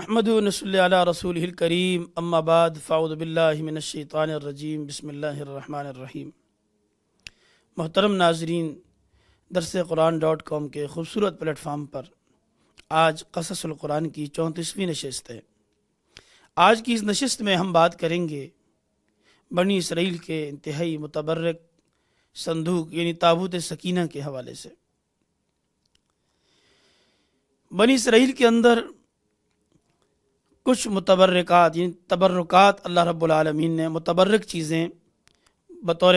نحمد و نصلی علی رسول الکریم اما بعد فاعوذ باللہ من الشیطان الرجیم بسم اللہ الرحمن الرحیم۔ محترم ناظرین، درس قرآن.com کے خوبصورت پلیٹ فارم پر آج قصص القرآن کی 34ویں نشست ہے۔ آج کی اس نشست میں ہم بات کریں گے بنی اسرائیل کے انتہائی متبرک صندوق یعنی تابوت سکینہ کے حوالے سے۔ بنی اسرائیل کے اندر کچھ متبرکات یعنی تبرکات اللہ رب العالمین نے متبرک چیزیں بطور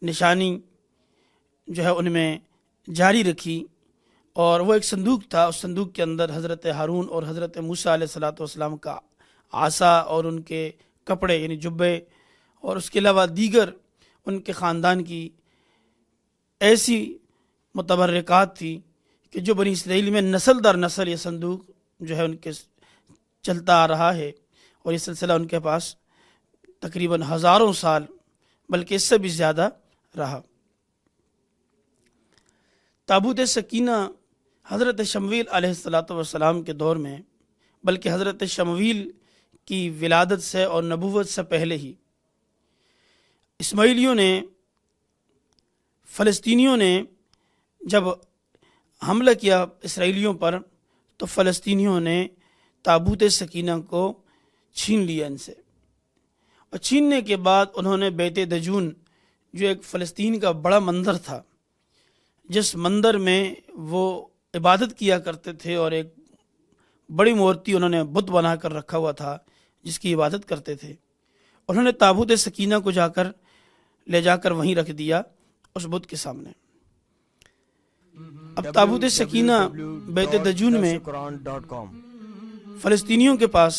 نشانی جو ہے ان میں جاری رکھی، اور وہ ایک صندوق تھا۔ اس صندوق کے اندر حضرت ہارون اور حضرت موسیٰ علیہ السلام کا عصا اور ان کے کپڑے یعنی جبے، اور اس کے علاوہ دیگر ان کے خاندان کی ایسی متبرکات تھی کہ جو بنی اسرائیل میں نسل در نسل یہ صندوق جو ہے ان کے چلتا آ رہا ہے، اور یہ سلسلہ ان کے پاس تقریباً ہزاروں سال بلکہ اس سے بھی زیادہ رہا۔ تابوت سکینہ حضرت شمویل علیہ السلام کے دور میں، بلکہ حضرت شمویل کی ولادت سے اور نبوت سے پہلے ہی اسماعیلیوں نے، فلسطینیوں نے جب حملہ کیا اسرائیلیوں پر، تو فلسطینیوں نے تابوت سکینہ کو چھین لیا ان سے، اور چھیننے کے بعد انہوں نے بیت دجون جو ایک فلسطین کا بڑا مندر تھا، جس مندر میں وہ عبادت کیا کرتے تھے، اور ایک بڑی مورتی انہوں نے بت بنا کر رکھا ہوا تھا جس کی عبادت کرتے تھے، انہوں نے تابوت سکینہ کو لے جا کر وہیں رکھ دیا اس بت کے سامنے۔ اب تابوت سکینہ بیت دجون میں فلسطینیوں کے پاس،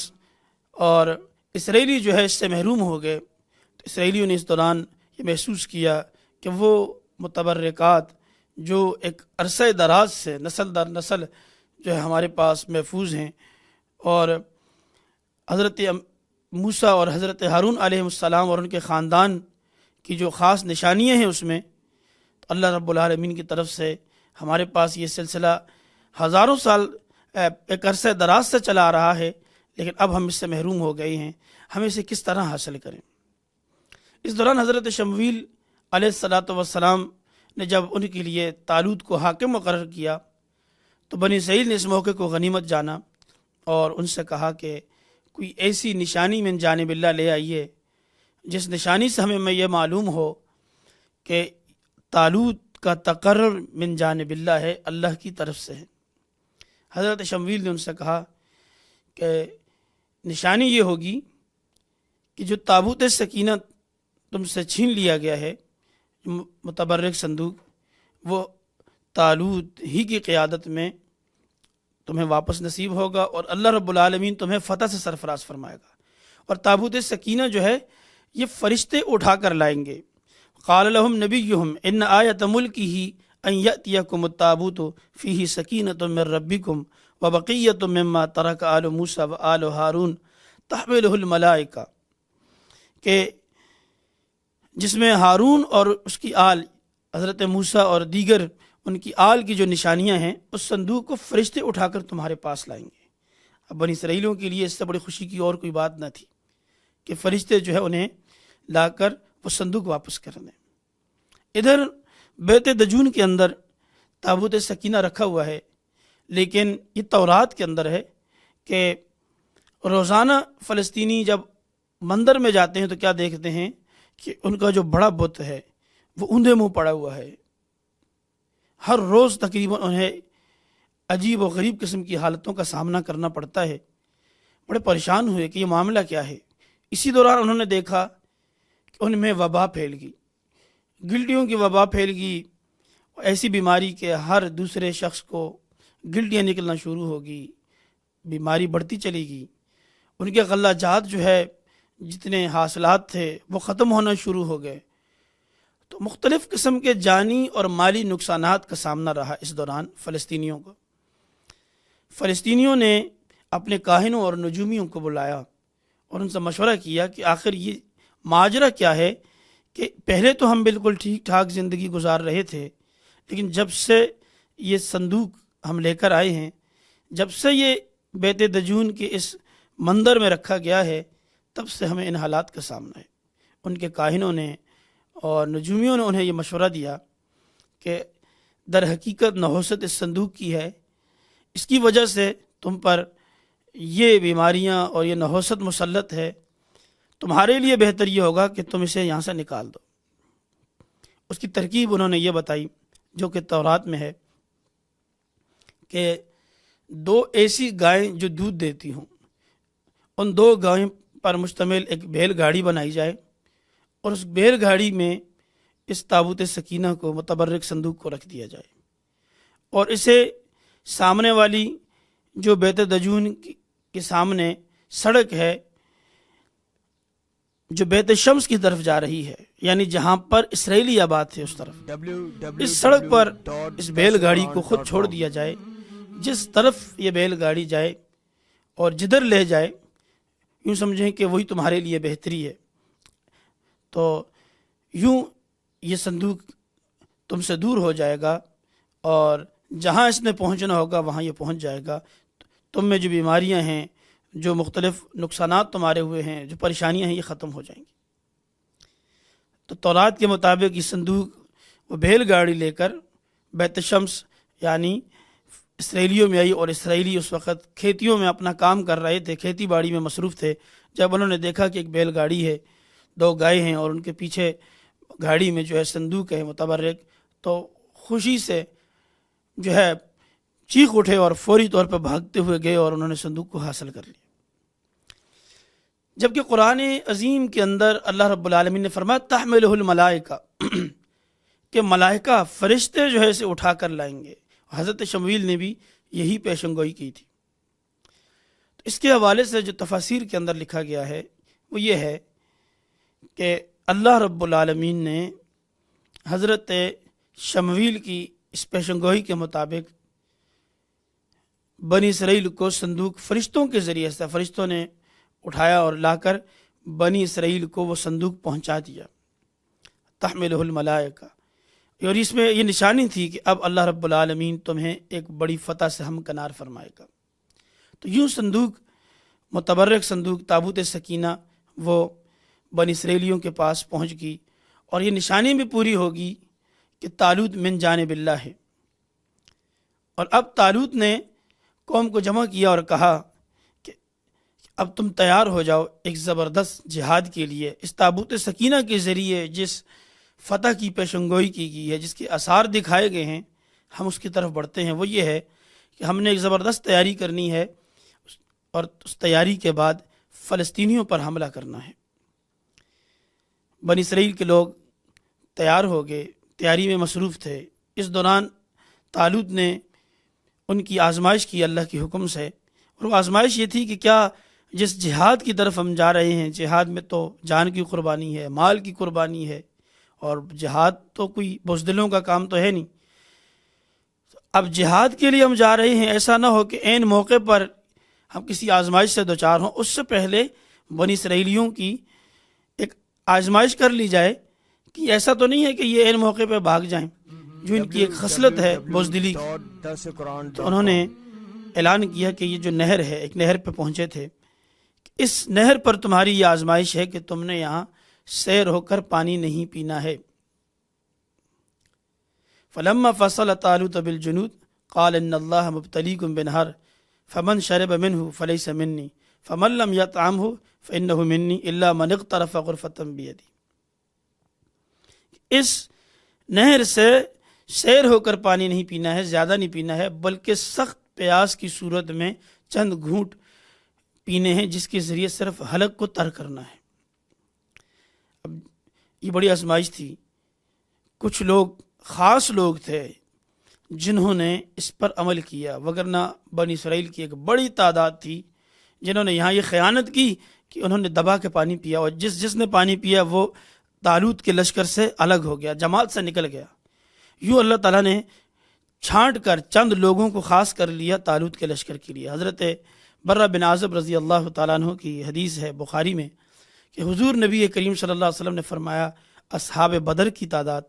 اور اسرائیلی جو ہے اس سے محروم ہو گئے، تو اسرائیلیوں نے اس دوران یہ محسوس کیا کہ وہ متبرکات جو ایک عرصہ دراز سے نسل در نسل جو ہے ہمارے پاس محفوظ ہیں، اور حضرت موسیٰ اور حضرت ہارون علیہ السلام اور ان کے خاندان کی جو خاص نشانیاں ہیں اس میں، تو اللہ رب العالمین کی طرف سے ہمارے پاس یہ سلسلہ ہزاروں سال ایک عرصہ دراز سے چلا آ رہا ہے، لیکن اب ہم اس سے محروم ہو گئے ہیں، ہم اسے کس طرح حاصل کریں۔ اس دوران حضرت شمویل علیہ السلام نے جب ان کے لیے طالوت کو حاکم مقرر کیا، تو بنی اسرائیل نے اس موقع کو غنیمت جانا اور ان سے کہا کہ کوئی ایسی نشانی من جانب اللہ لے آئیے جس نشانی سے ہمیں یہ معلوم ہو کہ طالوت کا تقرر من جانب اللہ ہے، اللہ کی طرف سے ہے۔ حضرت شمویل نے ان سے کہا کہ نشانی یہ ہوگی کہ جو تابوت سکینہ تم سے چھین لیا گیا ہے، متبرک صندوق، وہ طالوت ہی کی قیادت میں تمہیں واپس نصیب ہوگا، اور اللہ رب العالمین تمہیں فتح سے سرفراز فرمائے گا، اور تابوت سکینہ جو ہے یہ فرشتے اٹھا کر لائیں گے۔ قال لهم نبیہم ان آیۃ ملکہ ان یأتیکم التابوت فیہ سکینۃ من ربکم وبقیۃ مما ترک آل موسیٰ وآل ہارون تحملہ الملائکہ، کہ جس میں ہارون اور اس کی آل، حضرت موسیٰ اور دیگر ان کی آل کی جو نشانیاں ہیں، اس صندوق کو فرشتے اٹھا کر تمہارے پاس لائیں گے۔ اب بنی اسرائیلیوں کے لیے اس سے بڑی خوشی کی اور کوئی بات نہ تھی کہ فرشتے جو ہے انہیں لا کر وہ صندوق واپس کر دیں۔ ادھر بیت دجون کے اندر تابوت سکینہ رکھا ہوا ہے، لیکن یہ تورات کے اندر ہے کہ روزانہ فلسطینی جب مندر میں جاتے ہیں تو کیا دیکھتے ہیں کہ ان کا جو بڑا بت ہے وہ اندھے منہ پڑا ہوا ہے۔ ہر روز تقریباً انہیں عجیب و غریب قسم کی حالتوں کا سامنا کرنا پڑتا ہے۔ بڑے پریشان ہوئے کہ یہ معاملہ کیا ہے۔ اسی دوران انہوں نے دیکھا کہ ان میں وبا پھیل گئی، گلٹیوں کی وبا پھیل گئی، ایسی بیماری کہ ہر دوسرے شخص کو گلٹیاں نکلنا شروع ہوگی، بیماری بڑھتی چلی گئی، ان کے غلہ جات جو ہے جتنے حاصلات تھے وہ ختم ہونا شروع ہو گئے، تو مختلف قسم کے جانی اور مالی نقصانات کا سامنا رہا اس دوران فلسطینیوں کو۔ فلسطینیوں نے اپنے کاہنوں اور نجومیوں کو بلایا اور ان سے مشورہ کیا کہ آخر یہ ماجرا کیا ہے کہ پہلے تو ہم بالکل ٹھیک ٹھاک زندگی گزار رہے تھے، لیکن جب سے یہ صندوق ہم لے کر آئے ہیں، جب سے یہ بیت دجون کے اس مندر میں رکھا گیا ہے، تب سے ہمیں ان حالات کا سامنا ہے۔ ان کے کاہنوں نے اور نجومیوں نے انہیں یہ مشورہ دیا کہ در حقیقت نحوست اس صندوق کی ہے، اس کی وجہ سے تم پر یہ بیماریاں اور یہ نحوست مسلط ہے، تمہارے لیے بہتر یہ ہوگا کہ تم اسے یہاں سے نکال دو۔ اس کی ترکیب انہوں نے یہ بتائی جو کہ تورات میں ہے کہ 2 ایسی گائیں جو دودھ دیتی ہوں، ان 2 گائیں پر مشتمل ایک بیل گاڑی بنائی جائے، اور اس بیل گاڑی میں اس تابوت سکینہ کو، متبرک صندوق کو رکھ دیا جائے، اور اسے سامنے والی جو بیت دجون کے سامنے سڑک ہے جو بیت شمس کی طرف جا رہی ہے، یعنی جہاں پر اسرائیلی آباد تھے اس طرف، اس سڑک پر اس بیل گاڑی کو خود چھوڑ دیا جائے۔ جس طرف یہ بیل گاڑی جائے اور جدھر لے جائے، یوں سمجھیں کہ وہی تمہارے لیے بہتری ہے، تو یوں یہ صندوق تم سے دور ہو جائے گا، اور جہاں اس نے پہنچنا ہوگا وہاں یہ پہنچ جائے گا۔ تم میں جو بیماریاں ہیں، جو مختلف نقصانات تمہارے ہوئے ہیں، جو پریشانیاں ہیں، یہ ختم ہو جائیں گی۔ تو تورات کے مطابق یہ صندوق وہ بیل گاڑی لے کر بیت شمس یعنی اسرائیلیوں میں آئی، اور اسرائیلی اس وقت کھیتیوں میں اپنا کام کر رہے تھے، کھیتی باڑی میں مصروف تھے۔ جب انہوں نے دیکھا کہ ایک بیل گاڑی ہے، 2 گائے ہیں، اور ان کے پیچھے گاڑی میں جو ہے صندوق ہے متبرک، تو خوشی سے جو ہے چیخ اٹھے اور فوری طور پر بھاگتے ہوئے گئے اور انہوں نے صندوق کو حاصل کر لیا۔ جبکہ قرآن عظیم کے اندر اللہ رب العالمین نے فرمایا تحملہ الملائکہ کہ ملائکہ فرشتے جو ہے اسے اٹھا کر لائیں گے۔ حضرت شمویل نے بھی یہی پیشن گوئی کی تھی۔ تو اس کے حوالے سے جو تفاسیر کے اندر لکھا گیا ہے وہ یہ ہے کہ اللہ رب العالمین نے حضرت شمویل کی اس پیشن گوئی کے مطابق بنی اسرائیل کو صندوق فرشتوں کے ذریعے سے، فرشتوں نے اٹھایا اور لا کر بنی اسرائیل کو وہ صندوق پہنچا دیا۔ تحملہ الملائکہ، اور اس میں یہ نشانی تھی کہ اب اللہ رب العالمین تمہیں ایک بڑی فتح سے ہمکنار فرمائے گا۔ تو یوں صندوق، متبرک صندوق تابوت سکینہ، وہ بنی اسرائیلیوں کے پاس پہنچ گئی، اور یہ نشانی بھی پوری ہوگی کہ طالوت من جانب اللہ ہے۔ اور اب طالوت نے قوم کو جمع کیا اور کہا کہ اب تم تیار ہو جاؤ ایک زبردست جہاد کے لیے۔ اس تابوت سکینہ کے ذریعے جس فتح کی پیشنگوئی کی گئی ہے، جس کے آثار دکھائے گئے ہیں، ہم اس کی طرف بڑھتے ہیں۔ وہ یہ ہے کہ ہم نے ایک زبردست تیاری کرنی ہے، اور اس تیاری کے بعد فلسطینیوں پر حملہ کرنا ہے۔ بنی اسرائیل کے لوگ تیار ہو گئے، تیاری میں مصروف تھے۔ اس دوران طالوت نے ان کی آزمائش کی اللہ کے حکم سے، اور وہ آزمائش یہ تھی کہ کیا جس جہاد کی طرف ہم جا رہے ہیں، جہاد میں تو جان کی قربانی ہے، مال کی قربانی ہے، اور جہاد تو کوئی بزدلوں کا کام تو ہے نہیں۔ اب جہاد کے لیے ہم جا رہے ہیں، ایسا نہ ہو کہ عین موقع پر ہم کسی آزمائش سے دوچار ہوں۔ اس سے پہلے بنی اسرائیلیوں کی ایک آزمائش کر لی جائے کہ ایسا تو نہیں ہے کہ یہ عین موقع پہ بھاگ جائیں، جو ان کی ایک خصلت ہے بزدلی کی۔ تو انہوں نے اعلان کیا کہ یہ جو نہر ہے، ایک نہر پہ پہنچے تھے، اس نہر پر تمہاری یہ آزمائش ہے کہ تم نے یہاں سیر ہو کر پانی نہیں پینا ہے۔ فلما فصل طالوت بالجنود قال ان اللہ مبتلیکم بنہر فمن شرب منہ فلیس منی فمن لم یطعمہ فانہ منی الا من اغترف غرفۃ بیدی۔ اس نہر سے سیر ہو کر پانی نہیں پینا ہے، زیادہ نہیں پینا ہے، بلکہ سخت پیاس کی صورت میں چند گھونٹ پینے ہیں، جس کے ذریعے صرف حلق کو تر کرنا ہے۔ اب یہ بڑی آزمائش تھی۔ کچھ لوگ، خاص لوگ تھے جنہوں نے اس پر عمل کیا، وگرنہ بنی اسرائیل کی ایک بڑی تعداد تھی جنہوں نے یہاں یہ خیانت کی کہ انہوں نے دبا کے پانی پیا، اور جس نے پانی پیا وہ طالوت کے لشکر سے الگ ہو گیا، جماعت سے نکل گیا۔ یوں اللہ تعالیٰ نے چھانٹ کر چند لوگوں کو خاص کر لیا طالوت کے لشکر کے لیے۔ حضرت برہ بن عازب رضی اللہ تعالیٰ عنہ کی حدیث ہے بخاری میں کہ حضور نبی کریم صلی اللہ علیہ وسلم نے فرمایا اصحاب بدر کی تعداد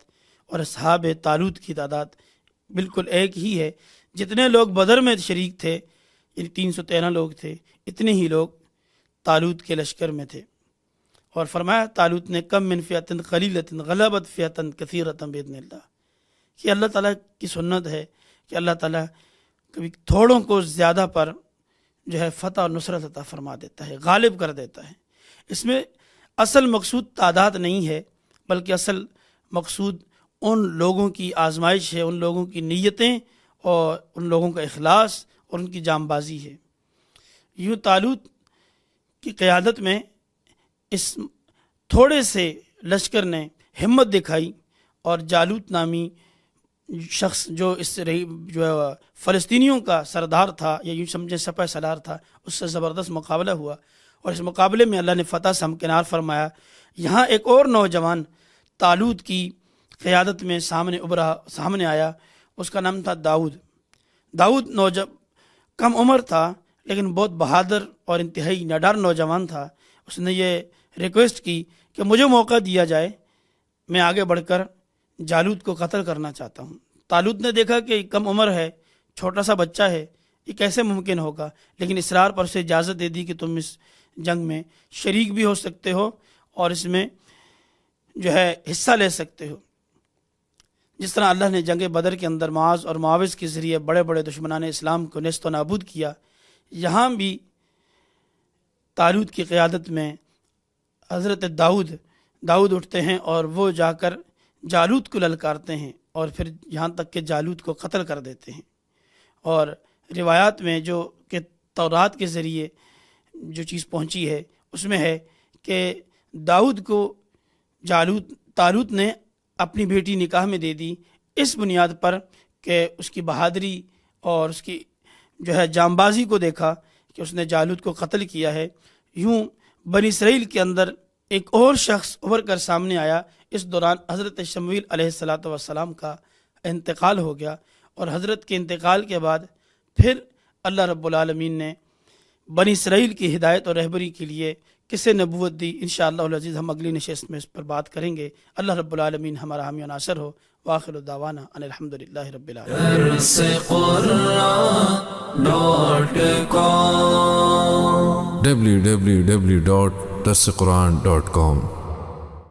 اور اصحاب طالوت کی تعداد بالکل ایک ہی ہے۔ جتنے لوگ بدر میں شریک تھے، یعنی 313 لوگ تھے، اتنے ہی لوگ طالوت کے لشکر میں تھے۔ اور فرمایا طالوت نے کم من فئۃ قلیلۃ غلبت فئۃ کثیرۃ باذن اللہ، کہ اللہ تعالیٰ کی سنت ہے کہ اللہ تعالیٰ کبھی تھوڑوں کو زیادہ پر جو ہے فتح اور نصرت عطا فرما دیتا ہے، غالب کر دیتا ہے۔ اس میں اصل مقصود تعداد نہیں ہے، بلکہ اصل مقصود ان لوگوں کی آزمائش ہے، ان لوگوں کی نیتیں اور ان لوگوں کا اخلاص اور ان کی جام بازی ہے۔ یوں طالوت کی قیادت میں اس تھوڑے سے لشکر نے ہمت دکھائی، اور جالوت نامی شخص جو فلسطینیوں کا سردار تھا، یا یوں سمجھے سپہ سالار تھا، اس سے زبردست مقابلہ ہوا، اور اس مقابلے میں اللہ نے فتح سے ہمکنار فرمایا۔ یہاں ایک اور نوجوان طالوت کی قیادت میں سامنے آیا، اس کا نام تھا داؤد کم عمر تھا، لیکن بہت بہادر اور انتہائی نڈر نوجوان تھا۔ اس نے یہ ریکویسٹ کی کہ مجھے موقع دیا جائے، میں آگے بڑھ کر جالوت کو قتل کرنا چاہتا ہوں۔ طالوت نے دیکھا کہ کم عمر ہے، چھوٹا سا بچہ ہے، یہ کیسے ممکن ہوگا، لیکن اصرار پر اسے اجازت دے دی کہ تم اس جنگ میں شریک بھی ہو سکتے ہو اور اس میں جو ہے حصہ لے سکتے ہو۔ جس طرح اللہ نے جنگ بدر کے اندر معاذ اور معاوض کے ذریعے بڑے بڑے دشمنان اسلام کو نیست و نابود کیا، یہاں بھی طالوت کی قیادت میں حضرت داؤد اٹھتے ہیں، اور وہ جا کر جالوت کو للکارتے ہیں، اور پھر یہاں تک کہ جالوت کو قتل کر دیتے ہیں۔ اور روایات میں جو کہ تورات کے ذریعے جو چیز پہنچی ہے، اس میں ہے کہ داؤد کو طالوت نے اپنی بیٹی نکاح میں دے دی، اس بنیاد پر کہ اس کی بہادری اور اس کی جو ہے جانبازی کو دیکھا کہ اس نے جالوت کو قتل کیا ہے۔ یوں بنی اسرائیل کے اندر ایک اور شخص ابھر کر سامنے آیا۔ اس دوران حضرت شمویل علیہ السلام کا انتقال ہو گیا، اور حضرت کے انتقال کے بعد پھر اللہ رب العالمین نے بنی اسرائیل کی ہدایت اور رہبری کے لیے کسے نبوت دی، انشاءاللہ العزیز ہم اگلی نشست میں اس پر بات کریں گے۔ اللہ رب العالمین ہمارا حامی و ناصر ہو۔ وآخر دعوانا ان الحمدللہ رب العالمین۔ www.darsequran.com